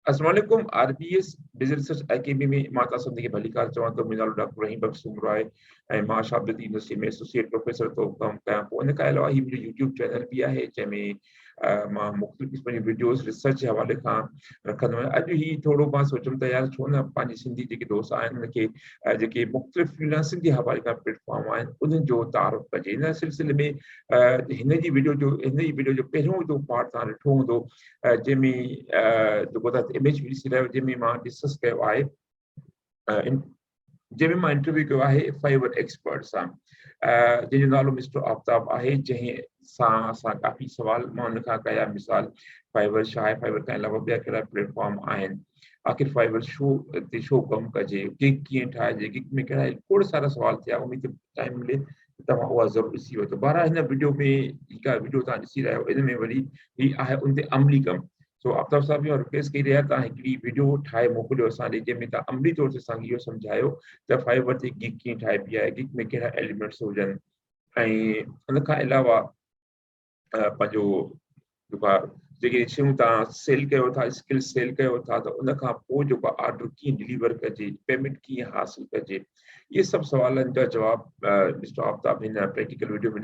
अस्सलामुअलैकुम RBS business research academy में मां तां सभिनी खे भली कार चवां थो। मुंहिंजो नालो डॉक्टर रहीम बख्श उमर आहे ऐं मां शाबित यूनिवर्सिटी में एसोसिएट प्रोफेसर तो कमु कयां पोइ। इन खां अलावा ही मुंहिंजो यूट्यूब चैनल बि आहे जंहिंमें मां मुख़्तलिफ़ क़िस्म जी वीडियोस रिसर्च जे हवाले खां रखंदो आहियां। अॼु ही थोरो मां सोचियुमि त यार छो न पंहिंजी सिंधी जेके दोस्त आहिनि उनखे जेके मुख़्तलिफ़ फ्रीलांसिंग जे हवाले खां प्लेटफॉर्म आहिनि उन्हनि जो तारुफ़ कजे। इन सिलसिले में हिन जी वीडियो जो पहिरियों जो पार्ट तव्हां ॾिठो हूंदो जंहिंमें जेको तव्हां इमेज बि ॾिसी रहियो जंहिंमें मां डिस्कस कयो आहे जंहिंमें मां इंटरव्यू कयो आहे फाइवर एक्सपर्ट सां जंहिंजो नालो मिस्टर आफ्ताब आहे। जंहिं सां असां काफ़ी सवाल मां हुन खां कया, मिसाल फाइवर छा आहे, फाइवर खां अलावा ॿिया कहिड़ा प्लेटफॉर्म आहिनि, आख़िर फाइवर छो कमु कजे, गिग कीअं ठाहिजे, गिग में कहिड़ा खोड़ सारा सवाल थिया। उम्मीद टाइम मिले तव्हां उहा ज़रूरु ॾिसी वठो। बहरहाल हिन वीडियो में जेका वीडियो तव्हां ॾिसी रहिया आहियो इन में वरी ही आहे उन ते अमली कमु। सो आफ्ताब साहब इहो रिक्वेस्ट कई रहिया तव्हां हिकिड़ी वीडियो ठाहे मोकिलियो असांखे जंहिंमें तव्हां अमली तौर ते असांखे इहो सम्झायो त फाइवर ते गिग कीअं ठाहिबी आहे, गिग में कहिड़ा एलिमेंट्स हुजनि ऐं उन खां अलावा पंहिंजो जेको आहे जेके शयूं तव्हां सेल कयो था, स्किल सेल कयो था त उन खां पोइ जेको ऑर्डर कीअं डिलीवर कजे, पेमेंट कीअं हासिल कजे, इहे सभु सवालनि जा जवाब मिस्टर आफ्ताब हिन प्रैक्टिकल वीडियो में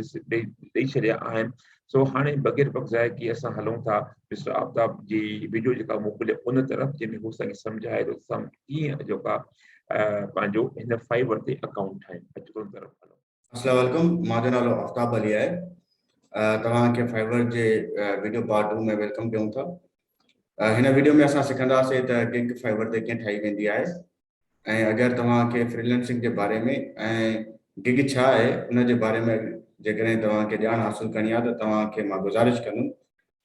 ॾेई छॾिया आहिनि। सो हाणे बग़ैर बग़ज़ाए की असां हलूं था मिस्टर आफ्ताब जी वीडियो जेका मोकिले उन तरफ़ जंहिंमें हू असांखे सम्झाए थो असां कीअं जेका पंहिंजो हिन फाइवर ते अकाउंट ठाहियूं। अचो उन तरफ़ हलूं। अस्सलाम वालेकुम, मुंहिंजो नालो आफ्ताब अली आहे। तव्हांखे फाइवर जे वीडियो पार्ट 2 में वेलकम कयूं था। हिन वीडियो में असां सिखंदासीं त गिग फाइवर ते कीअं ठाही वेंदी आहे ऐं अगरि तव्हांखे फ्रीलांसिंग जे बारे में ऐं गिग छा आहे उन जे बारे में जेकॾहिं तव्हांखे ॼाण हासिल करणी आहे त तव्हांखे मां गुज़ारिश कंदुमि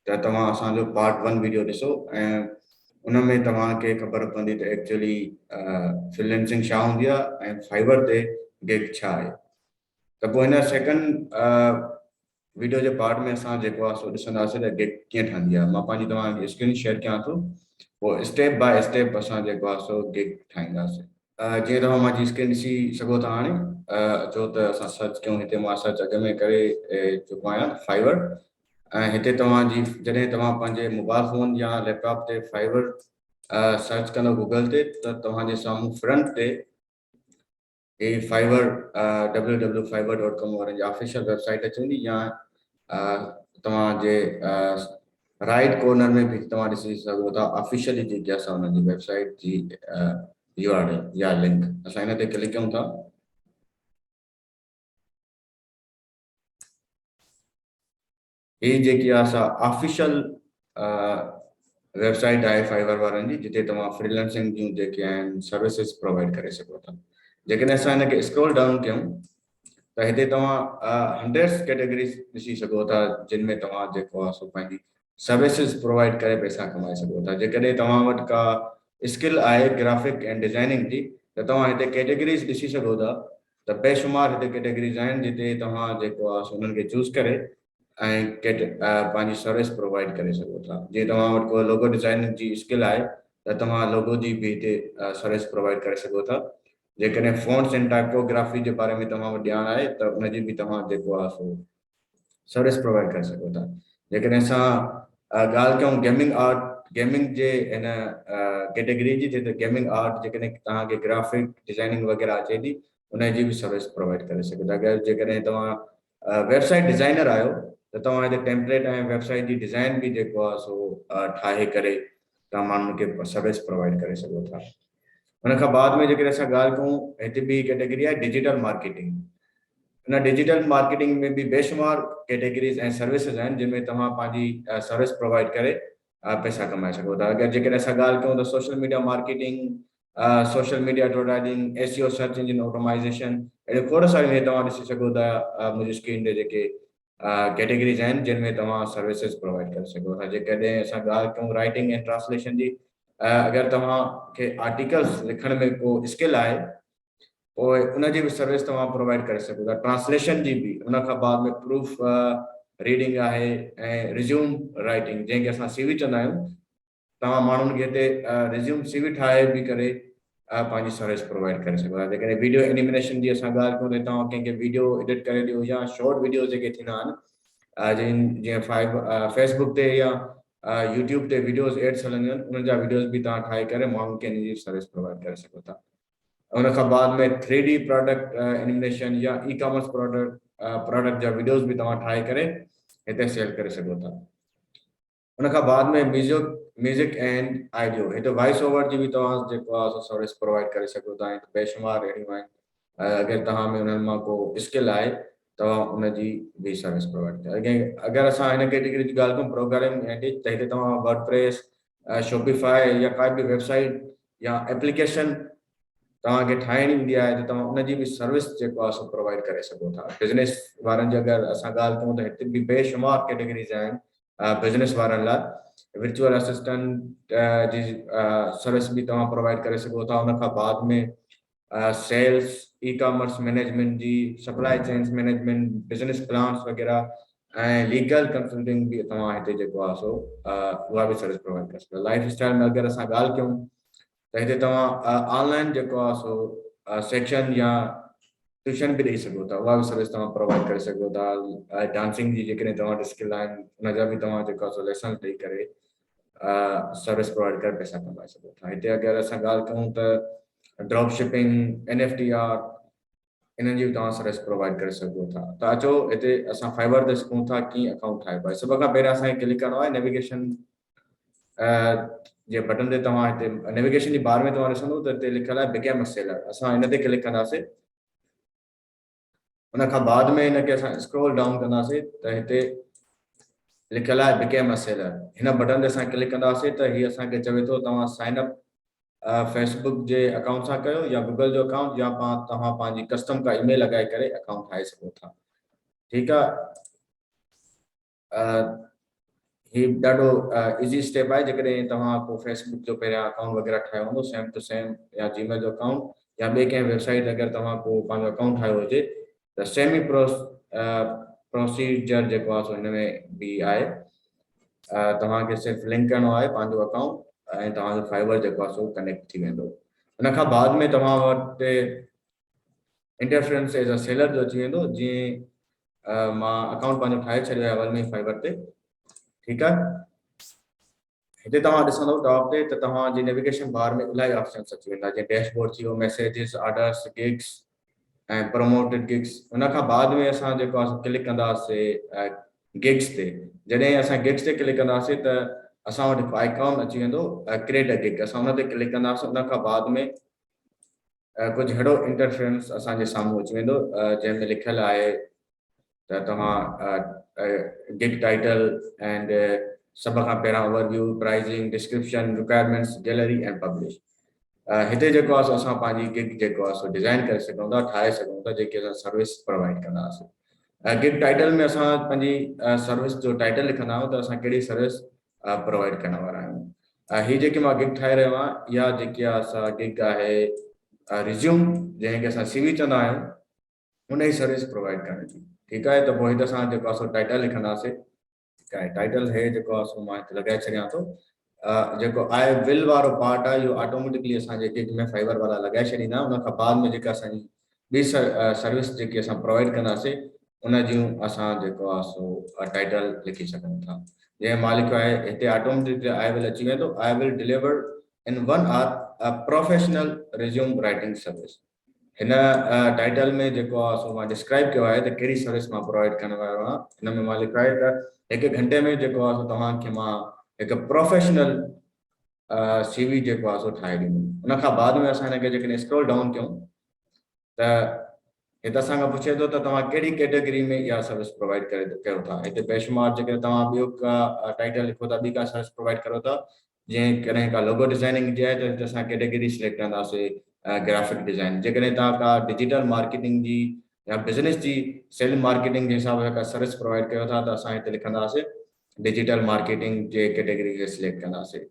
त तव्हां असांजो पार्ट 1 वीडियो ॾिसो ऐं उन में तव्हांखे ख़बर पवंदी त एक्चुअली फ्रीलांसिंग छा हूंदी आहे ऐं फाइवर ते गिग छा आहे। त पोइ हिन सेकंड वीडियो जे पार्ट में असां जेको आहे सो ॾिसंदासीं त गिग कीअं ठहंदी आहे। मां पंहिंजी तव्हांखे स्क्रीन शेयर कयां थो, पोइ स्टेप बाय स्टेप असां जेको आहे सो गिग ठाहींदासीं। जीअं तव्हां मुंहिंजी स्क्रीन ॾिसी सघो था हाणे अचो त असां सर्च कयूं। हिते मां सर्च अॻ में करे चुको आहियां फाइवर ऐं हिते तव्हांजी जॾहिं तव्हां पंहिंजे मोबाइल फ़ोन या लैपटॉप ते फाइवर सर्च कंदो गूगल ते त तव्हांजे साम्हूं फ्रंट ते फाइवर www.fiverr.com वारनि जी ऑफिशियल वेबसाइट अची वेंदी या तव्हांजे राइट कॉर्नर में भी तव्हां ॾिसी सघो था ऑफिशियली जेकी असां हुनजी वेबसाइट जी URL या लिंक असां हिन ते क्लिक कयूं था। ये जेकी आहे असां ऑफिशियल वेबसाइट आहे फाइवर वारनि जी जिते तव्हां फ्रीलांसिंग जूं जेके आहिनि सर्विसिस प्रोवाइड करे सघो था। जेकॾहिं असां हिनखे स्क्रॉल डाउन कयूं त हिते तव्हां 100 कैटेगरीज ॾिसी सघो था जिन में तव्हां जेको आहे सो पंहिंजी सर्विसिस प्रोवाइड करे पैसा कमाए सघो था। जेकॾहिं तव्हां वटि का स्किल आहे ग्राफिक एंड डिज़ाइनिंग जी त तव्हां हिते कैटेगरीज ॾिसी सघो था त बेशुमार हिते कैटेगरीज आहिनि जिते तव्हां जेको आहे सो उन्हनि खे चूज़ करे ऐं पंहिंजी सर्विस प्रोवाइड करे सघो था। जीअं तव्हां वटि को लोगो डिज़ाइनिंग जी स्किल आहे त तव्हां लोगो जी बि हिते सर्विस प्रोवाइड करे सघो था। जेकॾहिं फ़ॉन्ट्स एंड टाइपोग्राफी जे बारे में तव्हां वटि ॼाण आहे त उनजी बि तव्हां जेको आहे सो सर्विस प्रोवाइड करे सघो था। जेकॾहिं असां ॻाल्हि कयूं गेमिंग जे हिन कैटेगरी जी त गेमिंग आर्ट जेकॾहिं तव्हांखे ग्राफिक डिज़ाइनिंग वग़ैरह अचे थी उनजी बि सर्विस प्रोवाइड करे सघो था। अगरि जेकॾहिं तव्हां वेबसाइट डिज़ाइनर आहियो त तव्हां हिते टेम्पलेट ऐं वेबसाइट जी डिज़ाइन बि जेको आहे सो ठाहे करे तव्हां माण्हुनि खे सर्विस प्रोवाइड करे सघो था। उन खां बाद में जेकॾहिं असां ॻाल्हि कयूं हिते ॿी कैटेगरी आहे डिजिटल मार्केटिंग। हिन डिजिटल मार्केटिंग में भी बेशुमार कैटेगरीज ऐं सर्विसिस आहिनि जिनमें तव्हां पंहिंजी सर्विस प्रोवाइड करे पैसा कमाए सघो था। अगरि जेकॾहिं असां ॻाल्हि कयूं त social media marketing, social media advertising, SEO search engine automisation, अहिड़े खोड़ सारियूं हे तव्हां ॾिसी सघो था मुंहिंजी स्क्रीन ते जेके कैटेगरीज आहिनि जिन में तव्हां सर्विसिस प्रोवाइड करे सघो था। जेकॾहिं असां ॻाल्हि कयूं राइटिंग ऐं ट्रांसलेशन जी, अगरि तव्हांखे आर्टिकल्स लिखण में को स्किल आहे पोइ उनजी बि सर्विस तव्हां प्रोवाइड करे सघो था। ट्रांसलेशन जी बि, उन खां बाद में प्रूफ रीडिंग आहे ऐं रिज़्यूम राइटिंग जंहिंखे असां CV चवंदा आहियूं। तव्हां माण्हुनि खे हिते रिज़्यूम CV ठाहे बि करे पंहिंजी सर्विस प्रोवाइड करे सघो था। जेकॾहिं वीडियो एनिमेशन जी असां ॻाल्हि कयूं त तव्हां कंहिंखे वीडियो एडिट करे ॾियो या शॉर्ट वीडियोस जेके थींदा आहिनि जीअं फेसबुक ते या YouTube ते वीडियोस एड्स हलंदियूं आहिनि उन जा वीडियोस बि तव्हां ठाहे करे माण्हुनि खे इन जी सर्विस प्रोवाइड करे सघो था उन खां बाद में 3D प्रोडक्ट एनिमेशन या ई-कॉमर्स प्रोडक्ट जा वीडियोस भी तव्हां ठाहे करे हिते सेल करे सघो था उन खां बाद में म्यूजिक एंड ऑडियो हिते वॉइस ओवर जी भी तव्हां जेको आहे सर्विस प्रोवाइड करे सघो था बेशुमार अहिड़ियूं आहिनि अगरि तव्हां में उन्हनि मां को स्किल आहे तव्हां उन जी बि सर्विस प्रोवाइड कयो अगरि असां हिन कैटेगरी जी ॻाल्हि कयूं प्रोग्रामिंग लैंग्वेज त हिते तव्हां वर्डप्रेस शॉपिफाई या का बि वेबसाइट या एप्लीकेशन तव्हांखे ठाहिणी हूंदी आहे त तव्हां उन जी बि सर्विस जेको आहे सो प्रोवाइड करे सघो था बिज़नेस वारनि जी अगरि असां ॻाल्हि कयूं त हिते बि बेशुमार कैटेगरीज़ आहिनि बिज़नेस वारनि लाइ वर्चुअल असिस्टेंट जी सर्विस बि तव्हां प्रोवाइड करे सघो था उन खां बाद में सेल्स ई-कॉमर्स मैनेजमेंट जी supply chains management business plans वग़ैरह ऐं लीगल कंसल्टिंग बि तव्हां हिते जेको आहे सो उहा बि सर्विस प्रोवाइड करे सघो लाइफ स्टाइल में अगरि असां ॻाल्हि कयूं त हिते तव्हां ऑनलाइन जेको आहे सो सेक्शन या ट्यूशन बि ॾेई सघो था उहा बि सर्विस तव्हां प्रोवाइड करे सघो था डांसिंग जी जेकॾहिं तव्हां स्किल आहिनि उन जा बि तव्हां जेको आहे सो लेसन ॾेई करे सर्विस प्रोवाइड करे पैसा कमाए सघो था हिते अगरि असां ॻाल्हि कयूं त ड्रॉप शिपिंग NFT इन्हनि जी बि तव्हां सर्विस प्रोवाइड करे सघो था त अचो हिते असां फाइवर ते सिखूं था कीअं अकाउंट ठाहिबो आहे सभ खां पहिरियों असांखे क्लिक करिणो आहे नेविगेशन जे बटन ते तव्हां हिते नेविगेशन जी बार में तव्हां ॾिसंदो त हिते लिखियलु आहे बिकम अ सेलर असां हिन ते क्लिक कंदासीं उन खां बाद में हिनखे असां स्क्रॉल डाउन कंदासीं त हिते लिखियलु आहे बिकम अ सेलर हिन बटन ते असां क्लिक कंदासीं त हीअ असांखे चवे थो तव्हां साइन अप फेसबुक जे अकाउंट सां कयो या गूगल जो अकाउंट या तव्हां पंहिंजी कस्टम का ईमेल लॻाए करे अकाउंट ठाहे सघो था ठीकु आहे ही ॾाढो इज़ी स्टेप आहे जेकॾहिं तव्हां को फेसबुक जो पहिरियां अकाउंट वग़ैरह ठाहियो हूंदो सेम टू सेम या जीमेल जो अकाउंट या ॿिए कंहिं वेबसाइट अगरि तव्हां को पंहिंजो अकाउंट ठाहियो हुजे त सेमी प्रोसीजर जेको आहे सो हिन में बि आहे तव्हांखे सिर्फ़ु लिंक करिणो आहे पंहिंजो अकाउंट ऐं तव्हांजो फाइबर जेको आहे सो कनेक्ट थी वेंदो उन खां बाद में तव्हां वटि इंटरफेरेंस एज़ अ सेलर जो अची वेंदो जीअं मां अकाउंट पंहिंजो ठाहे छॾियो आहे अवल में फाइबर ते ठीकु आहे हिते तव्हां ॾिसंदो टॉप ते त तव्हांजी नेविगेशन बार में इलाही ऑप्शन्स अची वेंदा जीअं डैशबोर्ड थी वियो मैसेजिस ऑर्डर्स गिग्स ऐं प्रमोटेड गिग्स उन खां बाद में असां जेको आहे क्लिक कंदासीं गिग्स ते जॾहिं असां गिग्स ते क्लिक कंदासीं त असां वटि हिकु आइकॉन अची वेंदो क्रिएट अ गिग असां हुन ते क्लिक कंदासीं उन खां बाद में कुझु अहिड़ो इंटरफेरेंस असांजे साम्हूं अची वेंदो जंहिंमें लिखियलु आहे त तव्हां गिग टाइटल एंड सभ खां पहिरियां overview pricing description requirements gallery and publish हिते जेको आहे असां पंहिंजी गिग जेको आहे सो डिज़ाइन करे सघूं था ठाहे सघूं था जेके असां सर्विस प्रोवाइड कंदासीं गिग टाइटल में असां पंहिंजी सर्विस जो टाइटल लिखंदा आहियूं त असां कहिड़ी सर्विस प्रोवाइड करण वारा आहियूं हीअ जेकी मां गिग ठाहे रहियो आहियां इहा जेकी आहे असां गिग आहे रिज़्यूम जंहिंखे असां CV चवंदा आहियूं उन जी सर्विस प्रोवाइड करण जी ठीकु आहे त पोइ हिते असां जेको आहे सो टाइटल लिखंदासीं टाइटल है जेको आहे सो मां हिते लॻाए छॾियां थो जेको आई विल वारो पार्ट आहे इहो ऑटोमेटिकली असांजे गिग में फाइबर वारा लॻाए छॾींदा उन खां बाद में जेका असांजी ॿी सर्विस जेकी असां प्रोवाइड कंदासीं उन जूं असां जेको आहे सो टाइटल लिखी सघूं था जीअं मां लिखियो आहे हिते ऑटोमेटिकली आई विल अची वेंदो I will deliver in 1 hour professional resume writing service हिन टाइटल में जेको आहे सो मां डिस्क्राइब कयो आहे त कहिड़ी सर्विस मां प्रोवाइड करण वारो आहियां हिन में मां लिखियो आहे त 1 घंटे में जेको आहे सो तव्हांखे मां हिकु प्रोफेशनल CV जेको आहे सो ठाहे ॾींदुमि उन खां बाद में असां हिनखे जेकॾहिं स्क्रॉल डाउन कयूं त हिते असांखां पुछे थो त तव्हां कहिड़ी कैटेगरी में इहा सर्विस प्रोवाइड करे कयो था हिते बेशुमार जेकॾहिं तव्हां ॿियो का टाइटल लिखो था ॿी का सर्विस प्रोवाइड करो था जीअं कॾहिं का लोगो डिज़ाइनिंग जी आहे त हिते असां कैटेगरी सिलेक्ट कंदासीं ग्राफिक डिज़ाइन जेकॾहिं तव्हां का डिजिटल मार्केटिंग जी या बिज़नेस जी सेल मार्केटिंग जे हिसाब सां का सर्विस प्रोवाइड कयो था त असां हिते लिखंदासीं डिजिटल मार्केटिंग जे कैटेगरी खे सिलेक्ट कंदासीं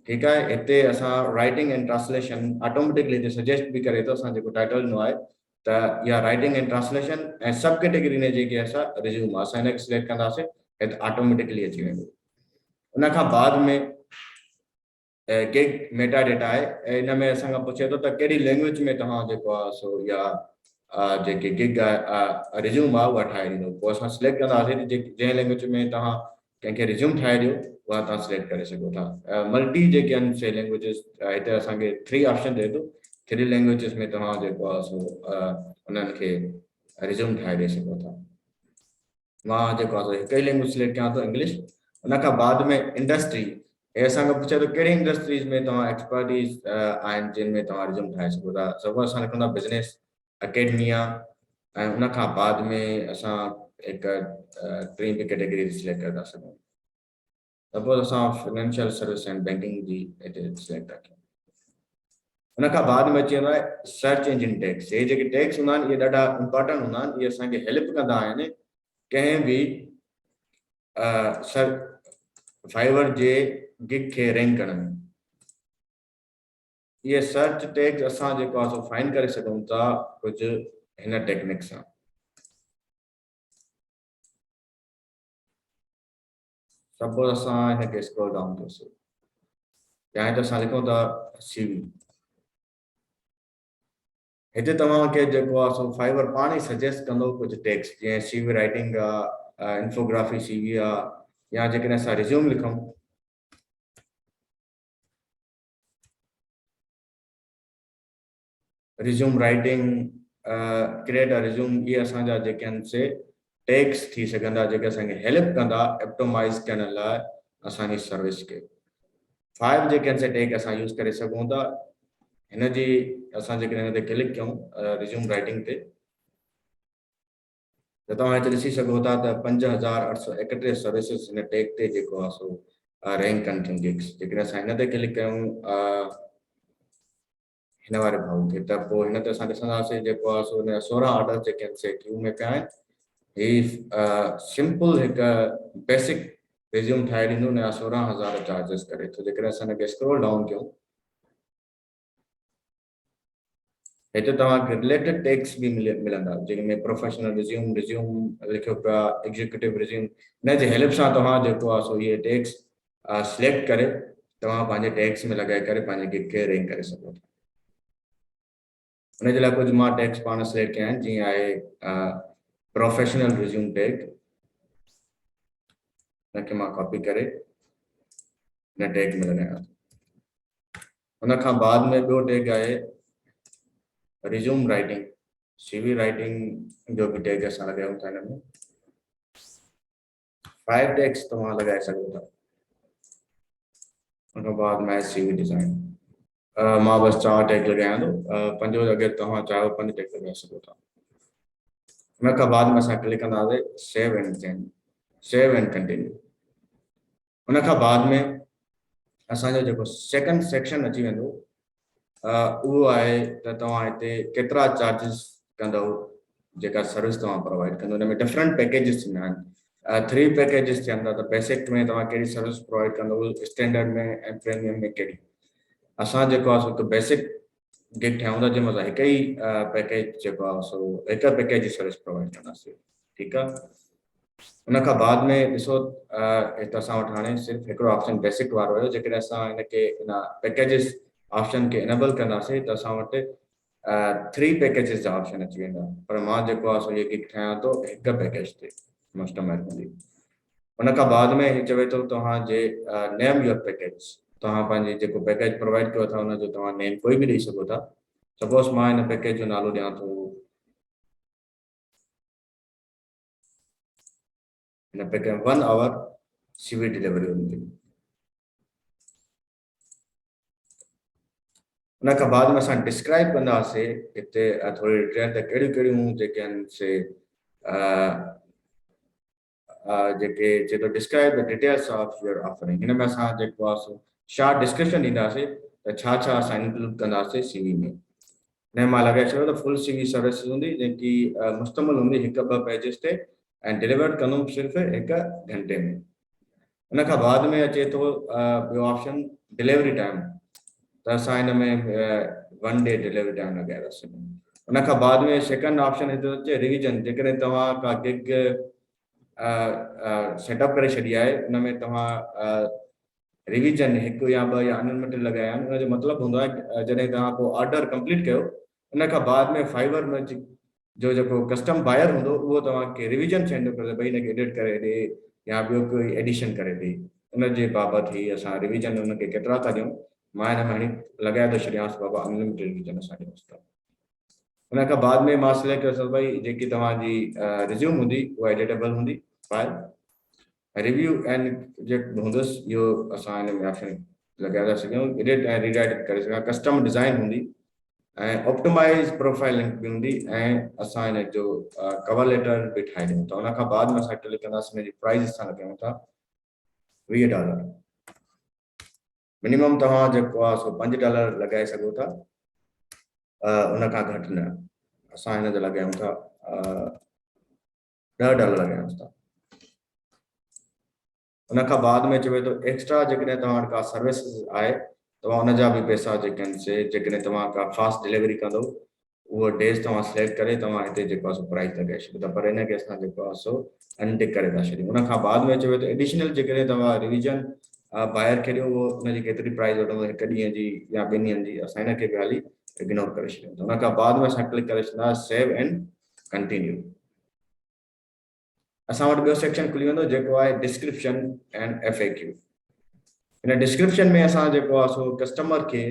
ठीकु आहे हिते असां राइटिंग एंड ट्रांसलेशन ऑटोमेटिकली हिते सजेस्ट बि करे थो असां जेको टाइटल ॾिनो आहे त इहा राइटिंग एंड ट्रांसलेशन ऐं सब कैटेगरी में जेके असां रिज़्यूम असां हिनखे सिलेक्ट कंदासीं हिते ऑटोमेटिकली अची वेंदो उन खां बाद में गिग मेटा डेटा आहे ऐं हिन में असांखां पुछे थो त कहिड़ी लैंग्वेज में तव्हां जेको आहे सो या जेके गिग आहे रिज़्यूम आहे उहा ठाहे ॾींदो पोइ असां सिलेक्ट कंदासीं जंहिं लैंग्वेज में तव्हां कंहिंखे रिज्यूम ठाहे ॾियो उहा तव्हां सिलेक्ट करे सघो था मल्टी जेके आहिनि से लैंग्वेजिस हिते असांखे 3 ऑप्शन ॾिए थो 3 लैंग्वेजिस में तव्हां जेको आहे सो उन्हनि खे रिज्यूम ठाहे ॾेई सघो था मां जेको आहे हिकु ई लैंग्वेज सिलेक्ट कयां थो इंग्लिश उन खां बाद में इंडस्ट्री हे असांखे पुछे थो कहिड़ी इंडस्ट्रीज़ में तव्हां एक्सपर्टीज़ आहिनि जिन में तव्हां रिज्यूम ठाहे सघो था सपोज असां लिखूं था बिज़नेस अकेडमिया ऐं उन खां बाद में असां हिकु टीं बि कैटेगरी सिलेक्ट करे था सघूं सपोज असां फाइनेंशियल सर्विस एंड बैंकिंग जी हिते सिलेक्ट था कयूं उन खां बाद में अची वेंदो आहे सर्च इंजिन टैग्स हे जेके टैग्स हूंदा आहिनि इहे ॾाढा इंपॉर्टेंट हूंदा आहिनि इहे असांखे हेल्प कंदा आहिनि कंहिं बि फाइवर जे गिग खे रैंक करण में ये सर्च टैग्स असां जेको आहे सो फाइंड करे सघूं था कुझु हिन टेक्निक सां सपोज असां हिनखे स्क्रॉल डाउन कयोसीं या हिते असां लिखूं था सीवी हिते तव्हांखे जेको आहे सो फाइवर पाण ई सजेस्ट कंदो कुझु टैग्स जीअं सीवी राइटिंग आहे इंफोग्राफी सीवी आहे या जेकॾहिं असां रिज्यूम लिखूं resume writing create a resume ये असांजा जेके आहिनि से टैग्स थी सघंदा जेके असांखे हेल्प कंदा ऑप्टिमाइज़ करण लाइ असांजी सर्विस खे 5 जेके आहिनि से टैग असां यूज़ करे सघूं था हिन जी असां जेकॾहिं हिन ते क्लिक कयूं रिज्यूम राइटिंग ते त तव्हां हिते ॾिसी सघो था त 5831 सर्विसिस हिन टैग ते जेको आहे सो रैंक कनि थियूं गिग्स जेकॾहिं असां हिन ते क्लिक कयूं हिन वारे भाउ खे त पोइ हिन ते असां ॾिसंदासीं जेको आहे सो हिन 16 ऑर्डर जेके आहिनि से क्यू में पिया आहिनि ही सिंपल हिकु बेसिक रिज्यूम ठाहे ॾींदो हुन जा 16,000 चार्जिस करे थो जेकॾहिं असां हिनखे स्क्रॉल डाउन कयूं हिते तव्हांखे रिलेटेड टैग्स बि मिलंदा जंहिंमें प्रोफेशनल रिज्यूम लिखियो पिया एग्जीक्यूटिव रिज्यूम हिन जे हेल्प सां तव्हां जेको आहे सो इहे टैग्स सिलेक्ट करे तव्हां पंहिंजे टैग्स में लॻाए करे पंहिंजे गिग खे रैंक करे सघो था उनजे लाइ कुझु मां टैग्स पाण सिलेक्ट कया आहिनि जीअं आहे प्रोफेशनल रिज्यूम टैग हुनखे मां कॉपी करे हिन टैग में लॻायां हुन खां बाद में ॿियो टैग आहे रिज्यूम राइटिंग सीवी राइटिंग जो बि टैग असां लॻायूं था हिन में 5 टैग्स तव्हां लॻाए सघो था हुन खां बाद में सीवी डिज़ाइन मां बस 4 टैग लॻायां थो 5 अगरि तव्हां चाहियो 5 टैग लॻाए सघो था हुन खां बाद में असां क्लिक कंदासीं सेव एंड कंटिन्यू हुन खां बाद में असांजो जेको सेकंड सेक्शन अची वेंदो उहो आहे त तव्हां हिते केतिरा चार्जिस कंदव जेका सर्विस तव्हां प्रोवाइड कंदो हुन में डिफरेंट पैकेजिस थींदा आहिनि 3 पैकेजिस थियनि था त बेसिक में तव्हां कहिड़ी सर्विस प्रोवाइड कंदव स्टैंडर्ड में ऐं प्रीमियम में कहिड़ी असां जेको आहे हिकु बेसिक गिग ठाहियूं था जंहिंमें असां हिकु ई पैकेज जेको आहे सो हिकु पैकेज जी सर्विस प्रोवाइड कंदासीं ठीकु आहे हुन खां बाद में ॾिसो हिते असां वटि हाणे सिर्फ़ु हिकिड़ो ऑप्शन बेसिक वारो हुयो जेकॾहिं असां हिनखे हिन पैकेजिस ऑप्शन खे इनेबल कंदासीं त असां वटि 3 पैकेजिस जा ऑप्शन अची वेंदा पर मां जेको आहे सो इहे गिग ठाहियां थो हिकु पैकेज ते कस्टमाइज़ कंदी हुन खां बाद में ही चवे थो तव्हांजे नेम योर पैकेज तव्हां पंहिंजी जेको पैकेज प्रोवाइड कयो था हुनजो तव्हां नेम कोई बि ॾेई सघो था सपोज मां हिन पैकेज जो नालो ॾियां थो हिन पैकेज 1 आवर सीवी डिलीवरी हूंदी हुन खां बाद में असां डिस्क्राइब कंदासीं हिते थोरी डिटेल त कहिड़ियूं कहिड़ियूं जेके आहिनि से जेके चए थो describe the details of your offering हिन में असां जेको आहे सो शार्ट डिस्क्रिप्शन ॾींदासीं त छा छा असां इंक्लूड कंदासीं सीवी में हिन मां लॻाए छॾियो त फुल सीवी सर्विस हूंदी जेकी मुश्तमिल हूंदी 1-2 पेजिस ते ऐं डिलीवर कंदुमि सिर्फ़ु 1 घंटे में हुन खां बाद में अचे थो ॿियो ऑप्शन डिलीवरी टाइम त असां हिन में 1 डे डिलीवरी टाइम लॻाए था सघूं हुन खां बाद में सेकंड ऑप्शन हिते अचे रिविजन जेकॾहिं तव्हां का गिग सेटअप करे छॾी आहे हुन में तव्हां रिविजन 1 या 2 या अनलिमिटेड लॻाया आहिनि हुनजो मतिलबु हूंदो आहे जॾहिं तव्हां को ऑर्डर कंप्लीट कयो हुन खां बाद में फाइवर में जो जेको कस्टम बायर हूंदो उहो तव्हांखे रिविजन सेंड करे भई हिनखे एडिट करे ॾे या ॿियो कोई एडिशन करे थी उन जे बाबति ही असां रिविजन उनखे केतिरा था ॾियूं मां हिन में लॻाए थो छॾियांसि बाबा अनलिमिटेड रिविजन असां ॾियूंसि था उन खां बाद में मां सिलेक्ट कयोसि भई जेकी तव्हांजी रिज़्यूम हूंदी उहा एडिटेबल हूंदी फाइल रिव्यू एंड जेको हूंदुसि इहो असां हिन में ऑप्शन लॻाए था सघूं एडिट ऐं रीडाइरेक्ट करे सघां कस्टम डिज़ाइन हूंदी ऐं ऑप्टिमाइज़ प्रोफाइल लिंक बि हूंदी ऐं असां हिन जो कवर लेटर बि ठाहे ॾियूं था उन खां बाद में असां क्लिक कंदासीं हिन जी प्राइस असां लॻायूं था $20 मिनिमम तव्हां जेको आहे सो $5 लॻाए सघो था उन खां घटि न असां हिन जो लॻायूं था $10 लॻायूंसि था उन खां बाद में चवे थो एक्स्ट्रा जेकॾहिं तव्हां वटि का सर्विसिस आहे तव्हां उन जा बि पैसा जेके आहिनि से जेकॾहिं तव्हां का फास्ट डिलीवरी कंदो उहो डेज़ तव्हां सिलेक्ट करे तव्हां हिते जेको आहे सो प्राइस लॻाए छॾियो था पर हिनखे असां जेको आहे सो अनटिक करे था छॾियूं उन खां बाद में चवे थो एडिशनल जेकॾहिं तव्हां रिविजन ॿाहिरि खे ॾियो उहो उनजी केतिरी प्राइस वठंदो हिकु ॾींहं जी या 2 ॾींहंनि जी असां हिनखे बि हाली इग्नोर करे छॾियूं था उन खां बाद में असां क्लिक करे छॾींदासीं सेव एंड कंटिन्यू असां वटि ॿियो सेक्शन खुली वेंदो जेको आहे description and FAQ in description में असां जेको आहे सो कस्टमर खे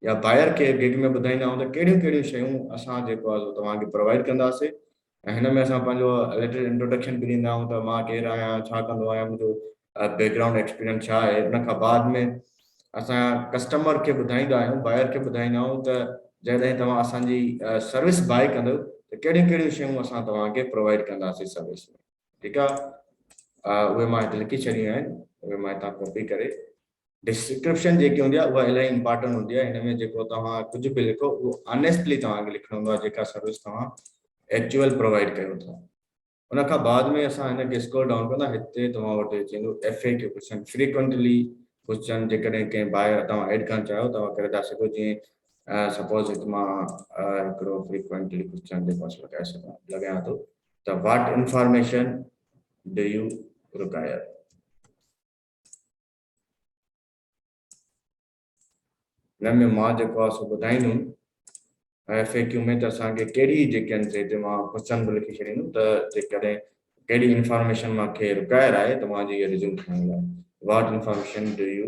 या बायर खे गिग में ॿुधाईंदा आहियूं त कहिड़ियूं कहिड़ियूं शयूं असां जेको आहे तव्हांखे प्रोवाइड कंदासीं ऐं हिन में असां पंहिंजो लिटिल इंट्रोडक्शन बि ॾींदा आहियूं त मां केरु आहियां छा कंदो आहियां मुंहिंजो बैकग्राउंड एक्सपीरियंस छा आहे उन खां बाद में असां कस्टमर खे ॿुधाईंदा आहियूं बायर खे ॿुधाईंदा आहियूं त जॾहिं तव्हां असांजी सर्विस बाय कंदो त कहिड़ियूं कहिड़ियूं शयूं असां तव्हांखे प्रोवाइड कंदासीं सर्विस में ठीकु आहे उहे मां हिते लिखी छॾियूं आहिनि उहे मां हितां कॉपी करे डिस्क्रिप्शन जेकी हूंदी आहे उहा इलाही इंपॉर्टेंट हूंदी आहे हिन में जेको तव्हां कुझु बि लिखो उहो ऑनेस्टली तव्हांखे लिखणो हूंदो आहे जेका सर्विस तव्हां एक्चुअल प्रोवाइड कयो था उन खां बाद में असां हिनखे स्क्रॉल डाउन कंदा हिते तव्हां वटि अची वेंदो FAQ क्वेश्चन फ्रीक्वेंटली क्वेश्चन जेकॾहिं कंहिं बायर तव्हां ऐड करणु चाहियो तव्हां करे था सघो जीअं सपोज हिकु मां हिकिड़ो फ्रीक्वेंटली क्वेश्चन जेको लॻाए सघां लॻायां थो त what information do U require हिन में मां जेको आहे सो ॿुधाईंदुमि FAQ में त असांखे कहिड़ी जेके आहिनि हिते मां क्वेश्चन बि लिखी छॾींदुमि त जेकॾहिं कहिड़ी इंफॉर्मेशन मूंखे रिक्वायर आहे तव्हांजी इहा रिज़्यूम ठाहिण लाइ what information do U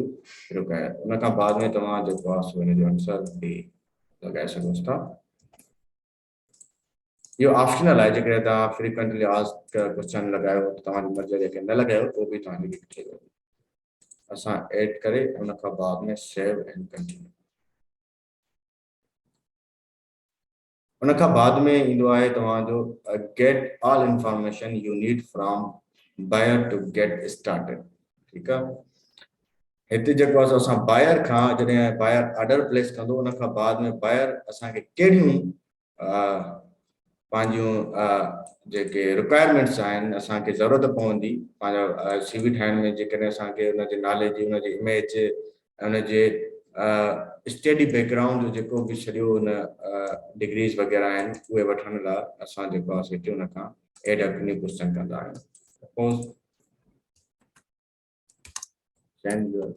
require उन खां बाद में तव्हां जेको आहे सो हिन जो आंसर बि लॻाए सघोसि था इहो ऑप्शनल आहे जेकॾहिं तव्हां फ्रीक्वेंटली आस्क्ड क्वेश्चन लॻायो तव्हांजी मर्ज़ी जेके न लॻायो पोइ बि तव्हांखे थी वेंदो असां एड करे उन खां बाद में सेव एंड कंटिन्यू उन खां बाद में ईंदो आहे तव्हांजो get all information you need from buyer to get started ठीकु आहे हिते जेको आहे असां बायर खां जॾहिं बायर ऑर्डर प्लेस कंदो उन खां बाद में बायर असांखे कहिड़ियूं पंहिंजूं जेके रिक्वायरमेंट्स आहिनि असांखे ज़रूरत पवंदी पंहिंजा CV ठाहिण में जेकॾहिं असांखे हुनजे नाले जी हुनजी इमेज हुनजे स्टडी बैकग्राउंड जेको बि सॼो हुन डिग्रीज़ वग़ैरह आहिनि उहे वठण लाइ असां जेको आहे हिते हुन खां एड न्यू क्वेश्चन कंदा आहियूं suppose send your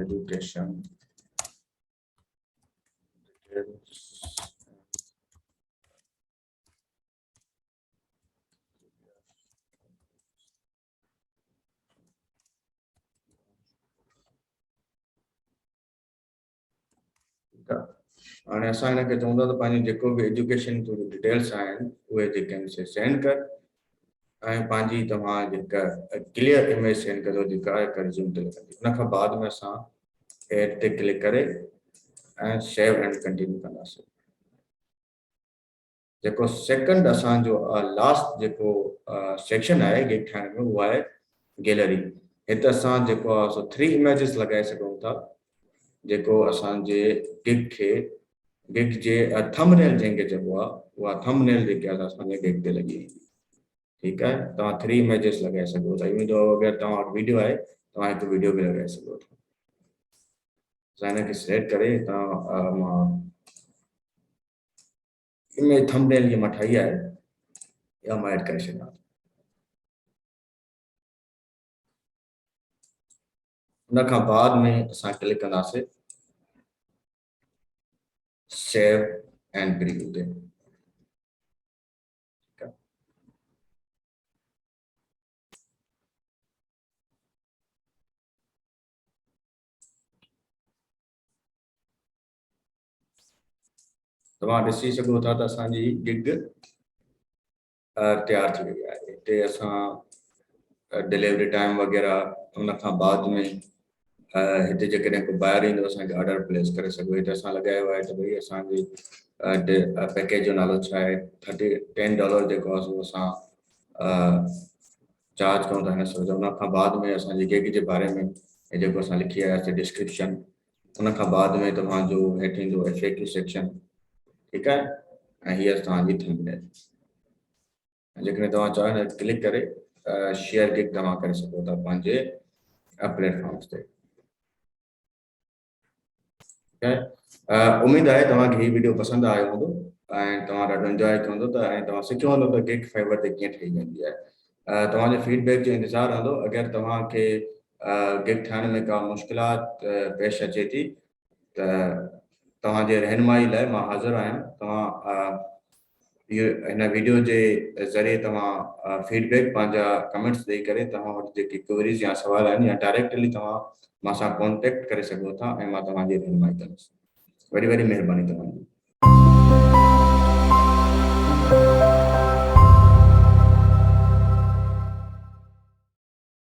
education details हाणे असां हिनखे चवंदा त पंहिंजी जेको बि एजुकेशन जूं डिटेल्स आहिनि उहे जेके आहिनि से सेंड कर ऐं पंहिंजी तव्हां जेका क्लियर इमेज सेंड कयो जेका हिकु रिज़्यूम ते लॻंदी उन खां बाद में असां एड ते क्लिक करे ऐं सेव एंड कंटिन्यू कंदासीं जेको सेकंड असांजो लास्ट जेको सेक्शन आहे गिग ठाहिण में उहो आहे गैलरी हिते असां जेको आहे सो 3 इमेजिस लॻाए सघूं था जेको असांजे गिग खे गिग जे थंबनेल जंहिंखे चइबो आहे उहा थंबनेल जेके आहे असांजे गिग ते लॻी वेंदी ठीकु आहे तव्हां 3 इमेजिस लॻाए सघो था इवन दो अगरि तव्हां वटि वीडियो आहे तव्हां हिकु वीडियो बि लॻाए सघो था असां हिनखे सिलेक्ट करे तव्हां मां इमेज थंबनेल जी मठाई आहे या मां एड करे छॾियां उन खां बाद में असां क्लिक कंदासीं सेव एंड प्रीव्यू ते तव्हां ॾिसी सघो था त असांजी गिग तैयार थी वई आहे। हिते असां डिलीवरी टाइम वग़ैरह उन खां बाद में हिते जेकॾहिं को ॿाहिरि ईंदो असांखे ऑर्डर प्लेस करे सघो। हिते असां लॻायो आहे त भई असांजी पैकेज जो नालो छा आहे, $10 जेको आहे उहो असां चार्ज कयूं था हिन सर्विस। उन खां बाद में असांजी गिग जे बारे में हे जेको असां लिखी आयासीं डिस्क्रिप्शन, उन खां बाद में तव्हांजो हेठि ईंदो FAQ सेक्शन, ठीकु आहे, ऐं हीअ तव्हांजी थंबनेल। जेकॾहिं तव्हां चाहियो त क्लिक करे शेयर गिग तव्हां करे सघो था पंहिंजे प्लेटफॉर्म्स ते। उम्मीद आहे तव्हांखे हीउ वीडियो पसंदि आयो हूंदो ऐं तव्हां ॾाढो इंजॉय कयो हूंदो ऐं तव्हां सिखियो हूंदो त गिग फाइवर ते कीअं ठही वेंदी आहे। तव्हांजे फीडबैक जो इंतज़ारु रहंदो। अगरि तव्हांखे गिग ठाहिण में का मुश्किलात पेश अचे थी त तव्हांजे रहनुमाई लाइ मां हाज़िर आहियां। तव्हां हिन वीडियो जे ज़रिए तव्हां फीडबैक पंहिंजा कमेंट्स ॾेई करे तव्हां वटि जेकी क्वेरीज़ या सवाल आहिनि या डायरेक्टली तव्हां मां सां कॉन्टेक्ट करे सघो था ऐं मां तव्हांजी रहनुमाई कंदुसि। वॾी वॾी महिरबानी तव्हांजी।